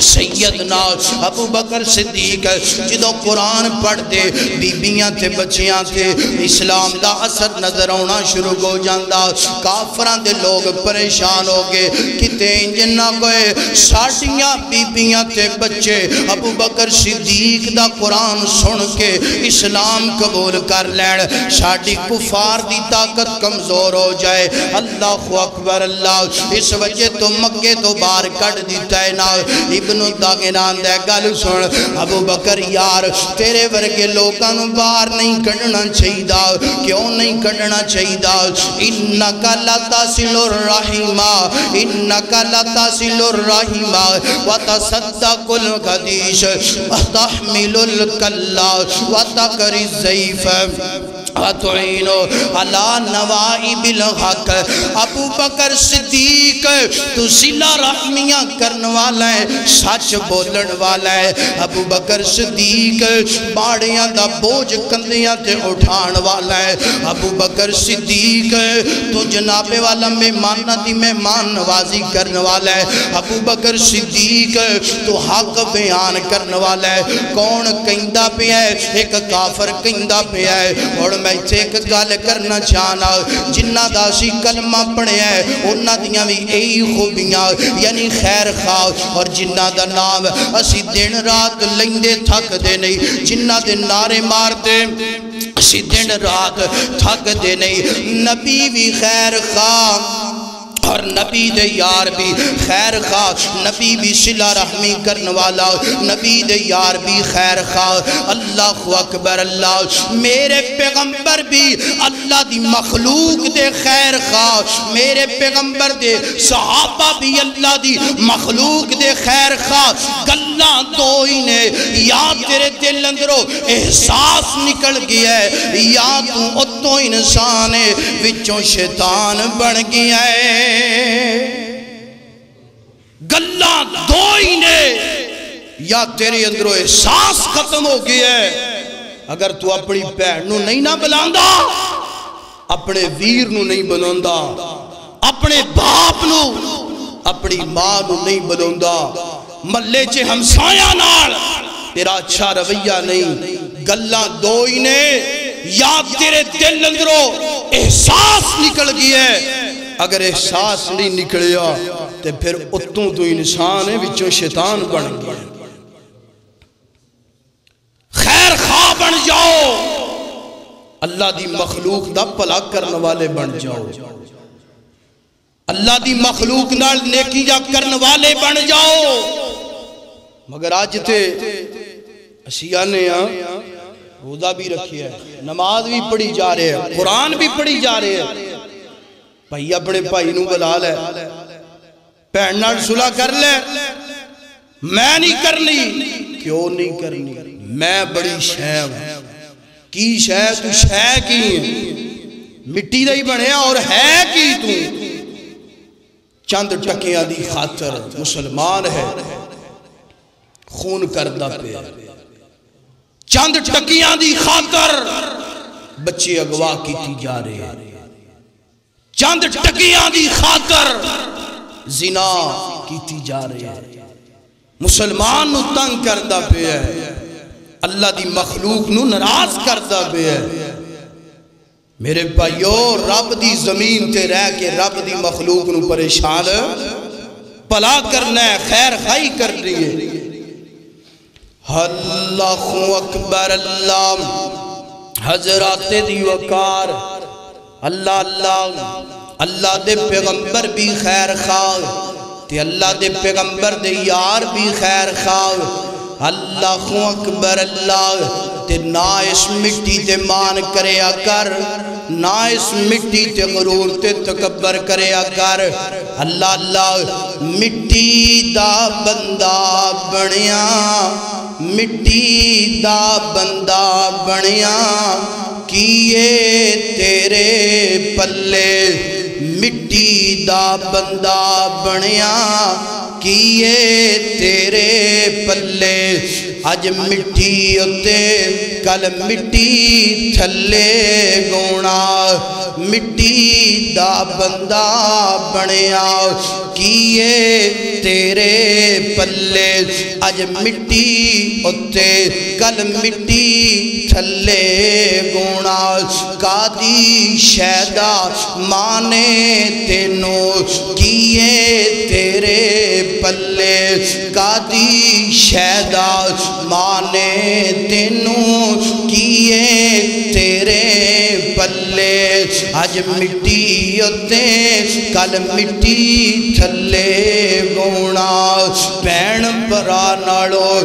سیدنا ابو بکر صدیق جدو قرآن پڑھ دے بیبیاں تے بچیاں تے اسلام دا اثر نظر آنا شروع ہو جاندہ کافران دے لوگ پریشان ہو گئے کتے انجنہ گئے ساڑھیاں بیبیاں تے بچے ابو بکر صدیق دا قرآن سن کے اسلام قبول کر لین ساڑھی کفار دی طاقت کمزور ہو جائے اللہ اکبر اللہ اس وجہ تو مکے تو بار کٹ دیتا ہے نا ابن داغنہ دے گل سن ابو بکر یار تیرے ورگے لوگاں باہر نہیں کڈنا چاہیے کیوں نہیں کڈنا چاہیے انکا لتصل الرحیم انکا لتصل الرحیم وتصدق الحدیث وتحمل الکلا وتقری الضیف وَتُعِينُ عَلَى نَوَائِبِ الْحَقِّ ابو بکر صدیق تو صلہ رحمیاں کرن والا ہے، سچ بولن والا ہے۔ ابو بکر صدیق باڑیاں دا بوجھ کندیاں تے اٹھان والا ہے۔ ابو بکر صدیق تو جناب والا مہمانہ دی مہمان نوازی کرن والا ہے۔ ابو بکر صدیق تو حق بیان کرن والا ہے۔ کون کہندہ پہ ہے؟ ایک کافر کہندہ پہ ہے۔ اور میں اسے ایک گل کرنا چاہنا، جنہ دا سی کلمہ پڑھے ہے انہاں دیاں بھی یہی خوبیاں، یعنی خیر خواہ، اور جنہ دا نام اسی دن رات لیندے تھک دے نہیں، جنہ دے نعرے مارتے اسی دن رات تھک دے نہیں۔ نبی بھی خیر خواہ اور نبی دے یار بھی خیر خواہ، نبی بھی صلہ رحمی کرن والا، نبی دے یار بھی خیر خواہ۔ اللہ اکبر اللہ، میرے پیغمبر بھی اللہ دی مخلوق دے خیر خواہ، میرے پیغمبر دے صحابہ بھی اللہ دی مخلوق دے خیر خواہ۔ گلاں دو ہی نے، یا تیرے دل اندروں احساس نکل گیا ہے، یا تو اتوں انسان ہے وچوں شیطان بن گیا ہے۔ گلاں دو ہی نے، یا تیرے اندروں احساس ختم ہو گیا ہے۔ اگر تو اپنی بہن نو نہیں نہ بلاندہ، اپنے ویر نو نہیں بلاندہ، اپنے باپ نو اپنی ماں نو نہیں بلاندہ، ملے چے ہمسایہ نال تیرا اچھا رویہ نہیں۔ گلاں دو ہی نے، یا تیرے دل اندروں احساس نکل گیا ہے۔ اگر احساس نہیں نکلیا تو پھر اتوں تو انسان ہے وچوں شیطان بن گیا۔ خیر خواہ بن جاؤ، اللہ دی مخلوق دا بھلا کرن والے بن جاؤ، اللہ دی مخلوق نال نیکیاں کرن والے بن جاؤ۔ مگر آج تے اسی آنے روزہ بھی رکھی ہے، نماز بھی پڑھی جا رہے ہیں، قرآن بھی پڑھی جا رہے ہیں، بھائی اپنے بھائی نو بلا لے، بہن نال صلح کر لے۔ میں نہیں کرنی، کیوں نہیں کرنی؟ میں بڑی شے ہوں۔ کی شے؟ تو شے کی مٹی دا ہی بنے اور ہے کی تو؟ چند ٹکیاں دی خاطر مسلمان ہے، خون کردہ پہ، چند ٹکیاں دی خاطر بچے اغوا کیتی جا رہے ہیں، چند ٹکیاں دی خاطر زنا کیتی جا رہے ہیں، مسلمان نو تنگ کردہ پہ ہے، اللہ دی مخلوق نو ناراض کردہ پہ ہے۔ میرے بھائیو، رب دی زمین تے رہ کے رب دی مخلوق نو پریشان بھلا کرنا ہے، خیر خائی کر رہی ہے۔ اللہ اکبر اللہ، حضرات دی وقار، اللہ اللہ، اللہ دے پیغمبر بھی خیر خواہ تے اللہ دے پیغمبر دے یار بھی خیر خواہ۔ اللہ اکبر اللہ، تے نہ اس مٹی تے مان کریا کر، نہ اس مٹی تے غرور تے تکبر کریا کر۔ اللہ اللہ، مٹی دا بندہ بنیا، مٹی دا بندہ بنیا، کیے تیرے پلے، مٹی دا بندہ بنیا، کیے تیرے پلے۔ اج مٹی اتے کل مٹی تھلے گونا، مٹی دا بندہ بنیا، کیے تیرے پلے۔ اج مٹی اتے کل مٹی تھلے گونا، کادی شیدہ مانے تینوں، کیے تیرے پلے، کادی شیدہ مانے تینوں، کیے تیرے پلے۔ اج مٹی اتے کل مٹی تھلے گونا، بہن برا نالو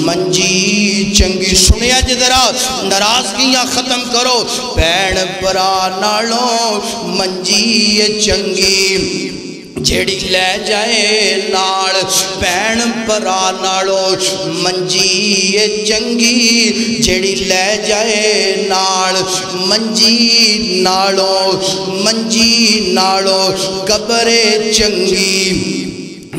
منجی چنگی۔ سنیا جدرا، ناراضگیاں ختم کرو، بہن برا نالو منجی چنگی جیڑی لے جائے نال، بہن برا نالو منجی چنگی جیڑی لے جائے نال۔ منجی نالو قبر چنگی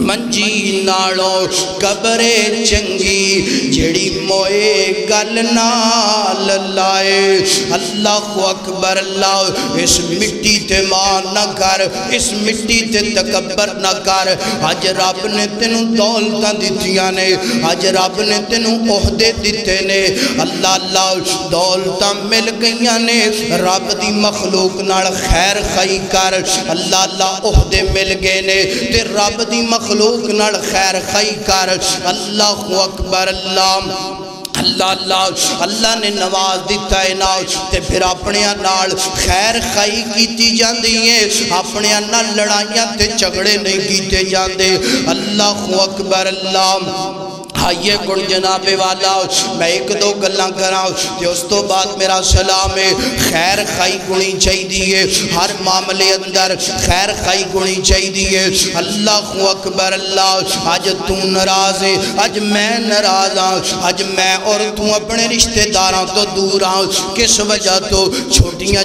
منجی نالو قبر چنگی جڑی موئے گل نال لائے اللہ اکبر اللہ اس مٹی تے مان نہ کر اس مٹی تے تکبر نہ کر آج رب نے تینوں دولتاں دیتیاں نے آج رب نے تینوں عہدے دیتے نے اللہ دولتاں مل گئیاں نے رب دی مخلوق نال خیر خائی کر اللہ عہدے مل گئے نے تے رب دی مخلوق نال خیر خائی کر اللہ اکبر اللہ نے نواز دیتا ہے نال تے پھر اپنے نال خیر خائی کیتی جاندی ہے اپنے نال لڑائیاں تے جھگڑے نہیں کیتے جاندے اللہ اکبر اللہ آئیے کن جناب والا میں ایک دو گلاں کراں تے اس تو بعد میرا سلام ہے خیر خائی گنی چاہی دیئے ہر معاملے اندر خیر خائی گنی چاہی دیئے اللہ اکبر اللہ آج تو ناراض ہے آج میں ناراض ہوں آج میں اور تو اپنے رشتہ داراں تو دور ہوں کس وجہ تو چھوٹیاں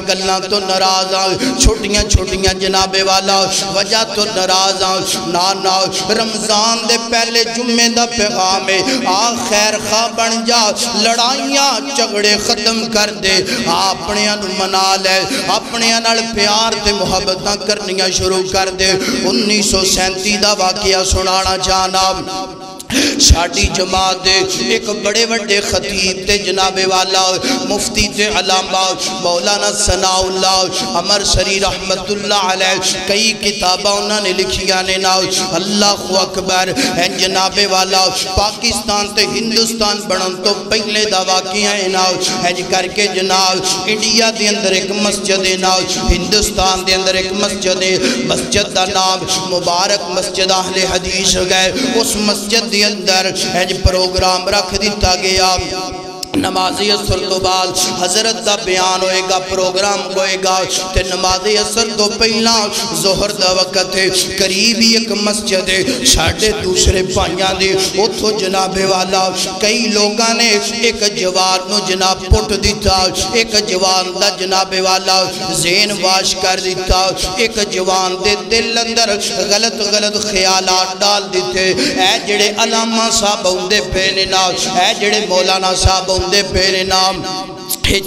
گلاں تو ناراض ہوں چھوٹیاں جناب والا وجہ تو ناراض ہوں نا رمضان دے پہلے جمعے دا پیغام ہے خیر خواہ بن جا لڑائیاں جھگڑے ختم کر دے اپنے انو منا لے اپنے انال پیار تے محبتاں کرنیاں شروع کر دے 1937 دا واقعہ سنانا چاہنا ساڑی جماعت ایک بڑے بڑے خطیب تے جناب والا مفتی تے علامہ مولانا ثناء اللہ عمر سری رحمت اللہ علیہ کئی کتابہ انہوں نے لکھیاں نے ناؤ اللہ اکبر جناب والا پاکستان تے ہندوستان بڑھن تو پہلے دا واقعہ ہے ناؤ کر کے جناب انڈیا دے اندر ایک مسجد ہے ناؤ ہندوستان دے اندر ایک مسجد ہے مسجد دا نام مبارک مسجد اہل حدیث گئے اس مسجد دے اندر پروگرام رکھ دیتا گیا نمازی اثر تو بعد حضرت دا بیان ہوئے گا پروگرام ہوئے گا تے نمازی اثر تو پہلا ظہر دا وقت ہے قریبی ایک مسجد ہے ساڑھے دوسرے پائیاں دے اتھو جناب والا کئی لوگاں نے ایک جوان نو جناب پٹ دیتا ایک جوان دا جناب والا ذہن واش کر دیتا ایک جوان دے دل اندر غلط خیالات ڈال دیتے اے جڑے علامہ صاحب ہوندے پینے نا اے جڑے مولانا صاحب ہوندے پیرے نام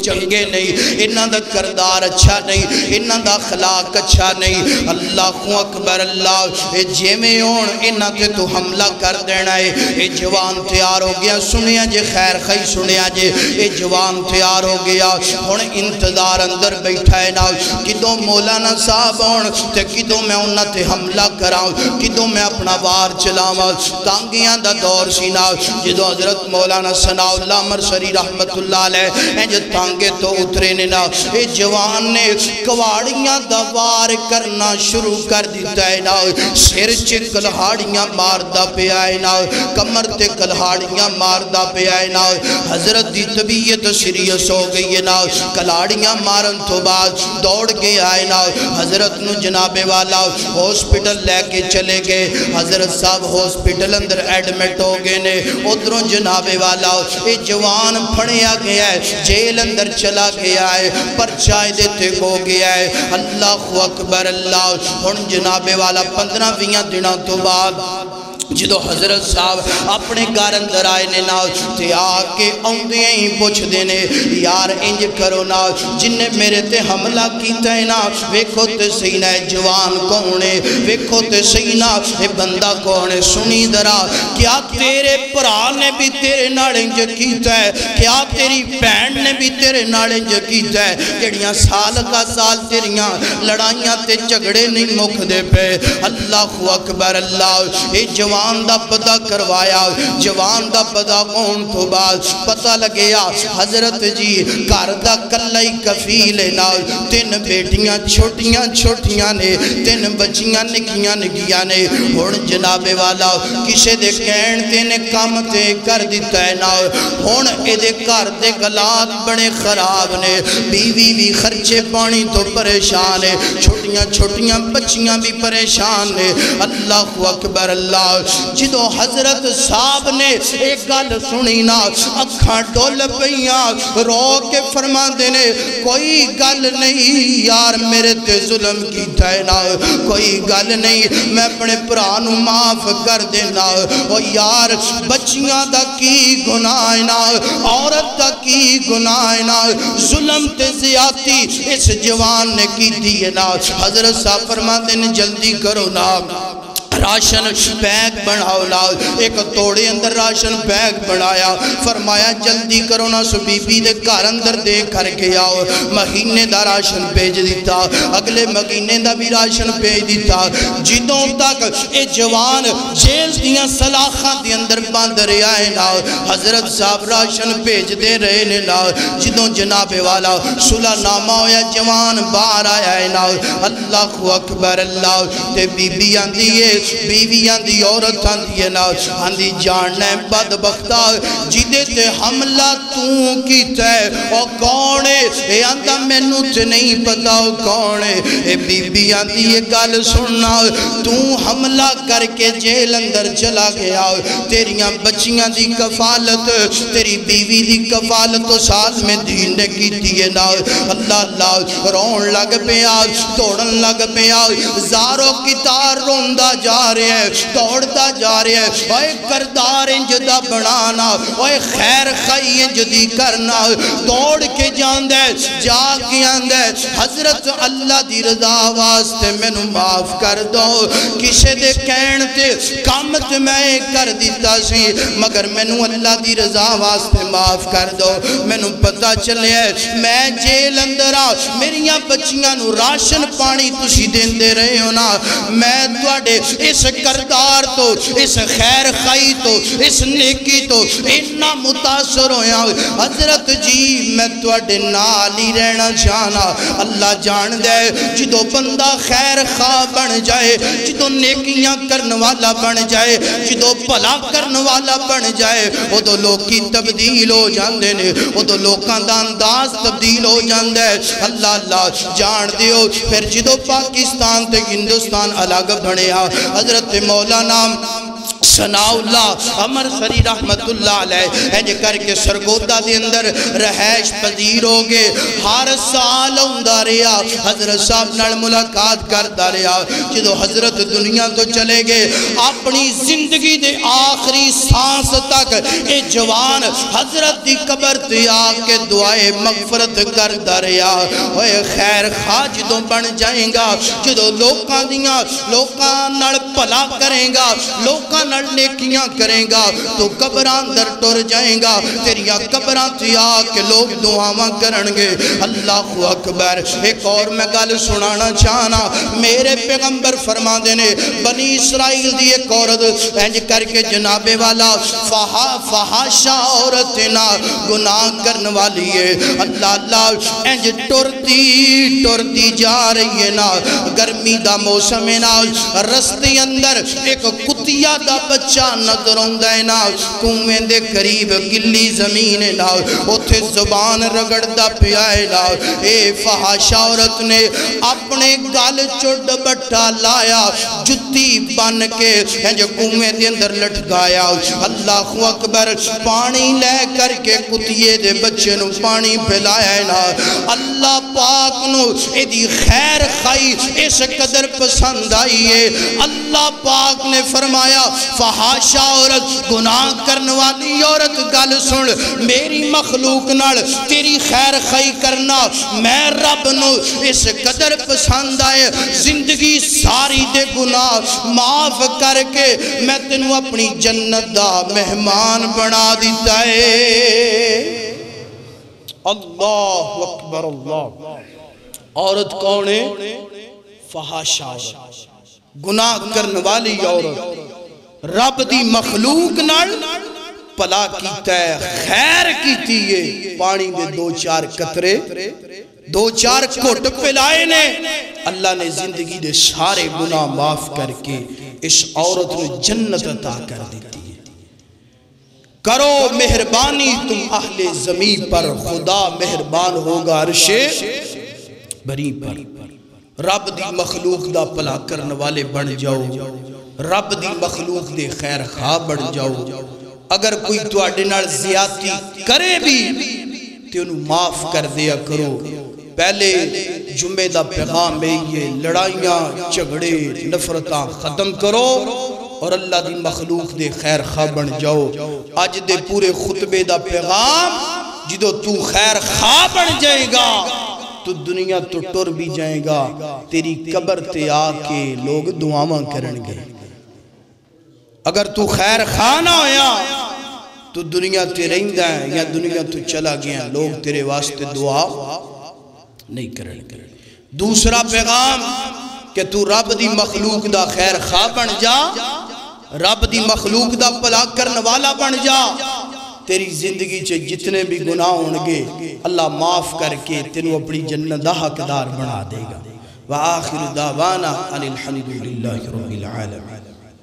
چنگے نہیں انہاں دا کردار اچھا نہیں انہاں دا اخلاق اچھا نہیں اللہ اکبر اللہ جیمیں ہون انہاں تے تو حملہ کر دینا ہے جوان تیار ہو گیا سنیا جے خیر خی سنیا جے جوان تیار ہو گیا ہون انتظار اندر بیٹھا ہے نا کدوں مولانا صاحب ہون تے کدوں میں انہاں تے حملہ کراؤں کدوں میں اپنا وار چلاؤں تانگیاں دا دور سینا جدو حضرت مولانا ثناء اللہ عمر سری رحمت اللہ علیہ تانگے تو اترے نا اے جوان نے کواڑیاں دوار کرنا شروع کر دیتا ہے نا سر چے کلہاڑیاں ماردہ پہ آئے نا کمر تے کلہاڑیاں ماردہ پہ آئے نا حضرت دی طبیعت سیریس ہو گئی ہے نا کلہاڑیاں مارن تو بعد دوڑ کے آئے نا حضرت نو جناب والا ہاسپٹل لے کے چلے گئے حضرت صاحب ہاسپٹل اندر ایڈمٹ ہو گئے نے ادھروں جناب والا اے جوان پھڑیا گیا ہے جیل اندر چلا گیا ہے پر چائے دیتے ہو گیا ہے اللہ اکبر اللہ ہن جناب والا 15-20 دنوں تو بعد جدو حضرت صاحب اپنے گھر اندر آئے نے نا تے آکے آندے ہی پوچھ دینے یار انج کرو نا جن نے میرے تے حملہ کیتا ہے نا ویکھو تے سینہ جوان کونے ویکھو تے سینہ بندہ کونے سنی درا کیا تیرے پرا نے بھی تیرے نال انج کیتا ہے کیا تیری بہن نے بھی تیرے نال انج کیتا ہے جڑیاں سال کا سال تیریاں لڑائیاں تے جھگڑے نہیں مک دے پہ اللہ اکبر اللہ اے جوان دا پتہ کروایا جوان دا پتہ کون تو بعد پتہ لگیا حضرت جی کاردہ کلائی کفیل نا 3 بیٹیاں چھوٹیاں نے 3 بچیاں نکیاں نے ہون جناب والا کسے دے کہن تینے کام تے کر دیتا ہے نا ہون اے دے کار دے گلات بڑے خراب نے بیوی بھی خرچے پانی تو پریشان ہے چھوٹیاں بچیاں بھی پریشان نے اللہ اکبر اللہ جدو حضرت صاحب نے ایک گل سنی نا اکھاں ڈول پیاں رو کے فرما دینے کوئی گل نہیں یار میرے تے ظلم کیتا ہے نا کوئی گل نہیں میں اپنے پرانو معاف کر دینا او یار بچیاں دا کی گناہ نا عورت دا کی گناہ نا ظلم تے زیادتی اس جوان نے کی دیئے نا حضرت صاحب فرما دینے جلدی کرو نا راشن بیگ بناؤ لاؤ ایک توڑے اندر راشن بیگ بنایا فرمایا جلدی کرو نا سو بی بی دے گھر اندر دے کر کے آؤ مہینے دا راشن بھیج دیتا اگلے مہینے دا بھی راشن بھیج دیتا جدوں تک اے جوان جیل دیاں سلاخاں دے اندر باندھ رہے آئے نا حضرت صاحب راشن بھیج دے رہے نے نا جدوں جناب والا صلح نامہ ہویا جوان باہر آیا ہے نا اللہ اکبر اللہ تے بی بی آندیے بیویاں دی عورت آندی نا آندی جاننا ہے بدبختہ جدے تے حملہ توں کیتا ہے او کون ہے اے آندہ میں نو تے نہیں پتا او کون ہے اے بی آندی یہ گل سننا توں حملہ کر کے جیل اندر چلا گیا تیریاں بچیاں دی کفالت تیری بیوی دی کفالت و سال میں دین نے کی دیئے نا اللہ اللہ رون لگ پیا توڑن لگ پیا زارو کتار روندہ جا رہے ہیں دوڑتا جا رہے ہیں اوہ کردار انجدہ بنانا اوہ خیر خی انجدی کرنا دوڑ کے جاندے جا کے آندے حضرت اللہ دی رضا واسطے میں نو معاف کر دو کسے دے کہنتے کامت میں کر دیتا سی مگر میں نو اللہ دی رضا واسطے معاف کر دو میں نو پتا چلے میں جیل اندرہ میریاں بچیاں نو راشن پانی تسی دین دے رہے ہو نا میں دوڑے اس کردار تو اس خیر خائی تو اس نیکی تو اتنا متاثر ہویا حضرت جی میں توڑے نالی رہنا چاہنا اللہ جان دے جدو بندہ خیر خواہ بن جائے جدو نیکیاں کرنے والا بن جائے جدو بھلا کرنے والا بن جائے وہ تو لوگ کی تبدیل ہو جاندے نے وہ تو لوگاں دا انداز تبدیل ہو جاندے اللہ اللہ جان دیو پھر جدو پاکستان تے ہندوستان الگ بنیا حضرت مولانا ثناء اللہ عمر سری رحمت اللہ علیہ ہے کر کے سرگودہ دے اندر رہائش پذیر ہو گئے ہر سال ہوندہ رہا حضرت صاحب نال ملاقات کردہ رہا جدو حضرت دنیا تو چلے گئے اپنی زندگی دے آخری سانس تک اے جوان حضرت دی قبر تے آکے دعائے مغفرت کردہ رہا اے خیر خواہ جدو بن جائیں گا جدو لوکاں دیاں لوکاں نال پلا کریں گا لوکاں نال نیکیاں کریں گا تو قبران در ٹر جائیں گا تیریاں قبران تھی آکے لوگ دعاواں کرنگے اللہ اکبر ایک اور میں گل سنانا چاہنا میرے پیغمبر فرما دینے بنی اسرائیل دی ایک عورت انج کر کے جناب والا فحاشا عورتنا گناہ کرن والی ہے اللہ اللہ انج ٹرتی جا رہی ہے نا گرمی دا موسم ہے نا رستے اندر ایک کتیا دا بچہ نظر ہوندہ ہے نا کنویں دے قریب گلی زمین ہے نا اتھے زبان رگڑتا پیا ہے نا اے فحاشا عورت نے اپنے گال چڑ بٹھا لایا جتی بن کے جو کنویں دے اندر لٹکایا اللہ اکبر پانی لے کر کے کتیے دے بچے نو پانی پھیلایا ہے نا اللہ پاک نو ایدی خیر خائی اس قدر پسند آئی ہے اللہ پاک نے فرمایا فحاشا عورت گناہ کرنے والی عورت گل سن میری مخلوق نال تیری خیر خائی کرنا میں رب نو اس قدر پسند آئے زندگی ساری دے گناہ معاف کر کے میں تینو اپنی جنت دا مہمان بنا دیتا ہے اللہ اکبر اللہ عورت کون ہے فحاشا عورت گناہ کرنے والی عورت رب دی مخلوق نال پلا کیتا ہے خیر کیتی ہے پانی دے دو چار قطرے دو چار کوٹ پلائے نے اللہ نے زندگی دے سارے گناہ معاف کر کے اس عورت نے جنت عطا کر دیتی ہے کرو مہربانی تم اہل زمین پر خدا مہربان ہوگا عرش بری پر رب دی مخلوق دا پلا کرنے والے بن جاؤ رب دی مخلوق دے خیر خواہ بن جاؤ اگر کوئی تواڈے نال زیادتی کرے بھی تے انہوں معاف کر دیا کرو پہلے جمعے دا پیغام ہے یہ لڑائیاں جھگڑے نفرتاں ختم کرو اور اللہ دی مخلوق دے خیر خواہ بن جاؤ آج دے پورے خطبے دا پیغام جدو تو خیر خواہ بن جائے گا تو دنیا تو ٹر بھی جائے گا تیری قبر تے آ کے لوگ دعاواں کرن گے اگر تو خیر خواہ نہ ہویا تو دنیا تے رہندا ہے یا دنیا تو چلا گیا لوگ تیرے واسطے دعا نہیں کرن گے دوسرا پیغام کہ تو رب دی مخلوق دا خیر خواہ بن جا رب دی مخلوق دا بھلا کرن والا بن جا تیری زندگی چے جتنے بھی گناہ ہونگے اللہ معاف کر کے تینوں اپنی جنت دا حقدار بنا دے گا وآخر دعوانا ان الحمدللہ رب العالمین